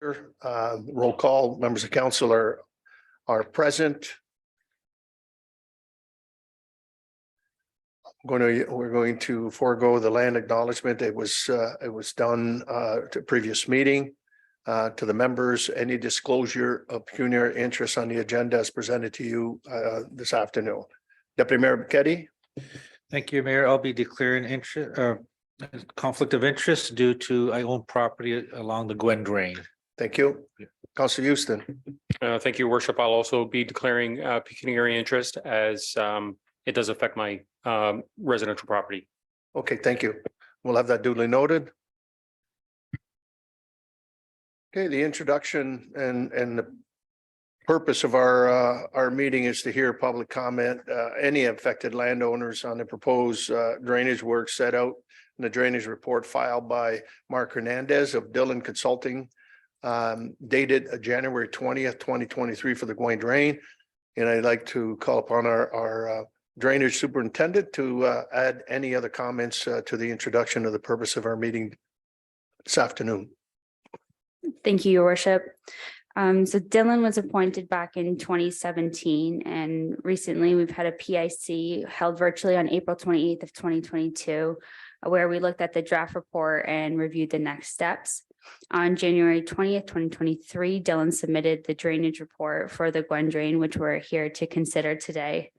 Roll call, members of council are present. We're going to forego the land acknowledgement. It was done to previous meeting. To the members, any disclosure of pecuniary interest on the agenda as presented to you this afternoon. Deputy Mayor Buchetti. Thank you, Mayor. I'll be declaring conflict of interest due to I own property along the Gouin drain. Thank you. Councilor Houston. Thank you, Worship. I'll also be declaring pecuniary interest as it does affect my residential property. Okay, thank you. We'll have that duly noted. Okay, the introduction and the purpose of our meeting is to hear public comment, any affected landowners on the proposed drainage work set out in the drainage report filed by Mark Hernandez of Dillon Consulting, dated January 20th, 2023 for the Gouin drain. And I'd like to call upon our drainage superintendent to add any other comments to the introduction of the purpose of our meeting this afternoon. Thank you, Your Worship. So Dillon was appointed back in 2017, and recently we've had a PIC held virtually on April 28th of 2022, where we looked at the draft report and reviewed the next steps. On January 20th, 2023, Dillon submitted the drainage report for the Gouin drain, which we're here to consider today.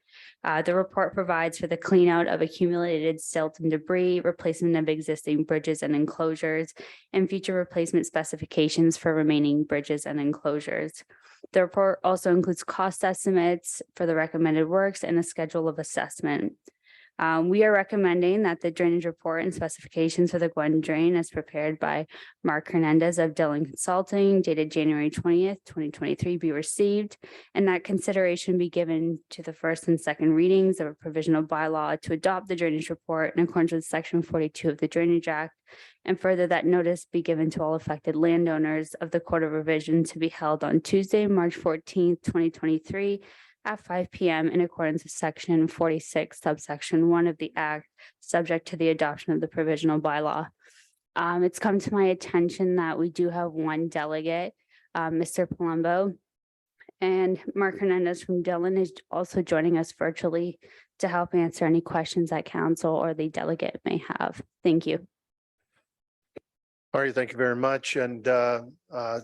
The report provides for the clean out of accumulated silt and debris, replacement of existing bridges and enclosures, and future replacement specifications for remaining bridges and enclosures. The report also includes cost estimates for the recommended works and a schedule of assessment. We are recommending that the drainage report and specifications for the Gouin drain as prepared by Mark Hernandez of Dillon Consulting dated January 20th, 2023 be received, and that consideration be given to the first and second readings of a provisional bylaw to adopt the drainage report in accordance with Section 42 of the Drainage Act, and further that notice be given to all affected landowners of the Court of Revision to be held on Tuesday, March 14th, 2023 at 5 p.m. in accordance with Section 46, subsection 1 of the Act, subject to the adoption of the provisional bylaw. It's come to my attention that we do have one delegate, Mr. Palumbo, and Mark Hernandez from Dillon is also joining us virtually to help answer any questions that council or the delegate may have. Thank you. All right, thank you very much. And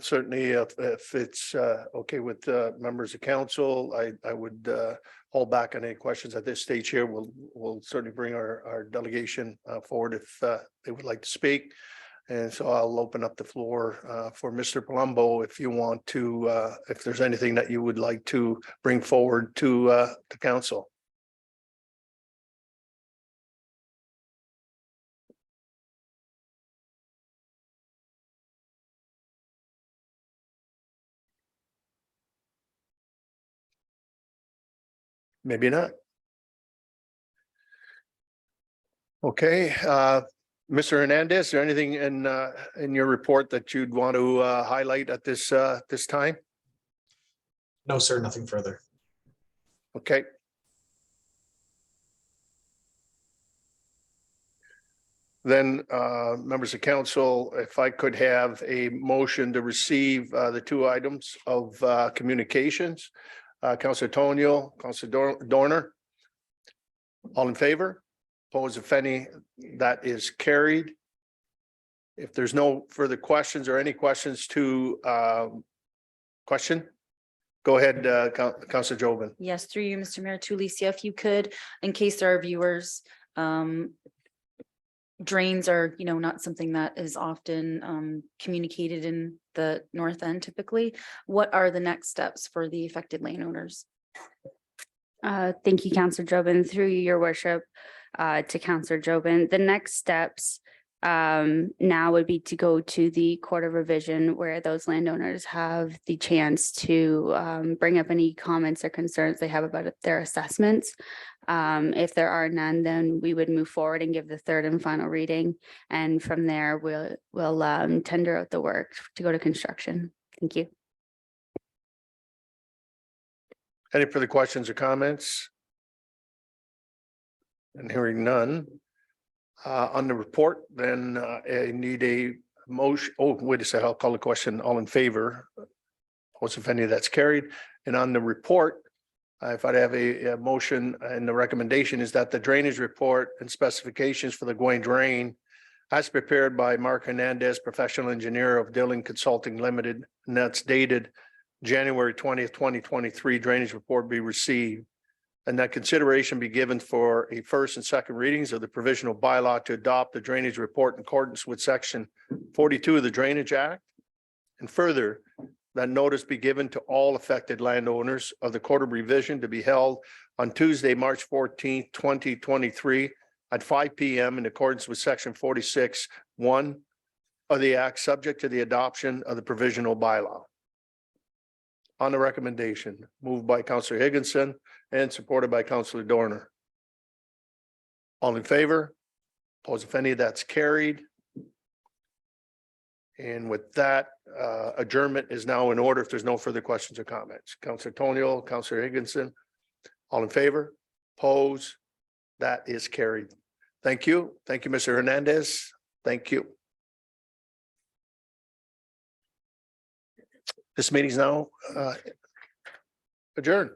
certainly if it's okay with members of council, I would hold back on any questions at this stage here. We'll certainly bring our delegation forward if they would like to speak. And so I'll open up the floor for Mr. Palumbo if you want to, if there's anything that you would like to bring forward to council. Maybe not. Okay, Mr. Hernandez, is there anything in your report that you'd want to highlight at this time? No, sir, nothing further. Okay. Then, members of council, if I could have a motion to receive the two items of communications. Councilor Tonio, Councilor Dorner. All in favor? Opposed, if any, that is carried. If there's no further questions or any questions to question, go ahead, Councilor Jobin. Yes, through you, Mr. Mayor, to Alicia, if you could, in case there are viewers, drains are, not something that is often communicated in the north end typically. What are the next steps for the affected landowners? Thank you, Councilor Jobin. Through you, Your Worship, to Councilor Jobin. The next steps now would be to go to the Court of Revision, where those landowners have the chance to bring up any comments or concerns they have about their assessments. If there are none, then we would move forward and give the third and final reading. And from there, we'll tender out the work to go to construction. Thank you. Any further questions or comments? And hearing none. On the report, then I need a motion, oh, wait a second, I'll call the question. All in favor? Opposed, if any, that's carried. And on the report, if I'd have a motion and the recommendation is that the drainage report and specifications for the Gouin drain as prepared by Mark Hernandez, professional engineer of Dillon Consulting Limited, and that's dated January 20th, 2023, drainage report be received. And that consideration be given for a first and second readings of the provisional bylaw to adopt the drainage report in accordance with section 42 of the Drainage Act. And further, that notice be given to all affected landowners of the Court of Revision to be held on Tuesday, March 14th, 2023 at 5 p.m. in accordance with section 46(1) of the Act, subject to the adoption of the provisional bylaw. On the recommendation, moved by Councillor Higginson and supported by Councillor Dorner. All in favor? Opposed, if any, that's carried. And with that, adjournment is now in order if there's no further questions or comments. Councillor Tonio, Councillor Higginson, all in favor? Opposed? That is carried. Thank you. Thank you, Mr. Hernandez. Thank you. This meeting is now adjourned.